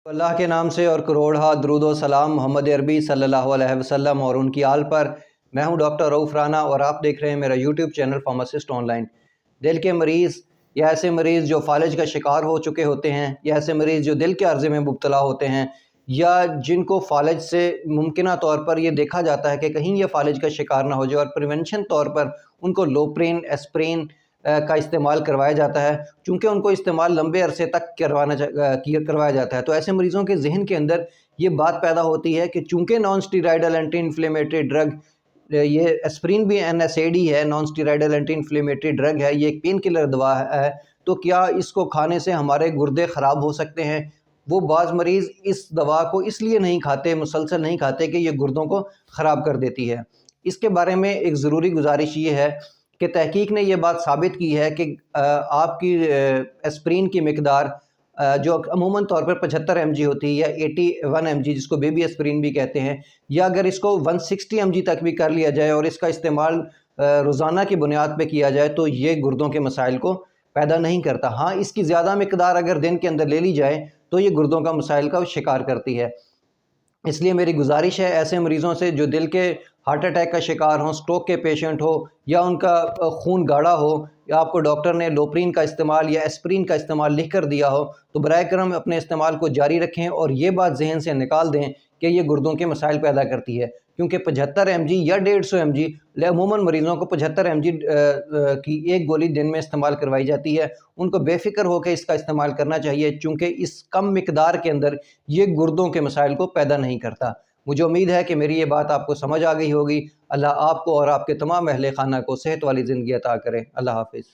अल्लाह के नाम से और करोड़ दरूद व सलाम मोहम्मद अरबी सल्लल्लाहु अलैहि वसल्लम और उनकी आल पर। मैं हूं डॉक्टर रऊफ़ राना और आप देख रहे हैं मेरा यूट्यूब चैनल फार्मासिस्ट ऑनलाइन। दिल के मरीज़ या ऐसे मरीज़ जो फालिज का शिकार हो चुके होते हैं या ऐसे मरीज़ जो दिल के अर्ज़े में मुब्तला होते हैं या जिनको फालिज से मुमकिन तौर पर ये देखा जाता है कि कहीं ये फालिज का शिकार ना हो जाए और प्रिवेंशन तौर पर उनको लोप्रिन एस्प्रिन का इस्तेमाल करवाया जाता है, चूँकि उनको इस्तेमाल लंबे अरसे तक करवाया जाता है। तो ऐसे मरीज़ों के ज़हन के अंदर ये बात पैदा होती है कि चूँकि non steroidal anti inflammatory drug, ये एस्प्रिन भी NSAID है, non steroidal anti inflammatory drug है, ये एक पेन किलर दवा है, तो क्या इसको खाने से हमारे गुर्दे ख़राब हो सकते हैं? वो बाज़ मरीज़ इस दवा को इसलिए नहीं खाते, मुसलसल नहीं खाते कि ये गुर्दों को ख़राब कर देती है। इसके बारे में एक ज़रूरी गुजारिश ये है कि तहकीक ने यह बात साबित की है कि आपकी एस्प्रिन की मिकदार जो अमूमन तौर पर 75 mg होती है या 81 mg जिसको बेबी एस्प्रिन भी कहते हैं, या अगर इसको 160 mg तक भी कर लिया जाए और इसका इस्तेमाल रोज़ाना की बुनियाद पे किया जाए तो ये गुर्दों के मसाइल को पैदा नहीं करता। हाँ, इसकी ज़्यादा मिकदार अगर दिन के अंदर ले ली जाए तो ये गुर्दों का मसाइल का शिकार करती है। इसलिए मेरी गुजारिश है ऐसे मरीज़ों से जो दिल के हार्ट अटैक का शिकार हो, स्ट्रोक के पेशेंट हो या उनका खून गाढ़ा हो या आपको डॉक्टर ने लोप्रिन का इस्तेमाल या एस्प्रिन का इस्तेमाल लिख कर दिया हो, तो बराए करम अपने इस्तेमाल को जारी रखें और ये बात जहन से निकाल दें कि ये गुर्दों के मसाइल पैदा करती है। क्योंकि 75 mg या 150 mg अमूमन मरीज़ों को 75 mg की एक गोली दिन में इस्तेमाल करवाई जाती है। उनको बेफिक्र होकर इसका इस्तेमाल करना चाहिए, चूँकि इस कम मिकदार के अंदर ये गुर्दों के मसाइल को पैदा नहीं करता। मुझे उम्मीद है कि मेरी ये बात आपको समझ आ गई होगी। अल्लाह आपको और आपके तमाम अहले खाना को सेहत वाली ज़िंदगी अता करे। अल्लाह हाफ़िज़।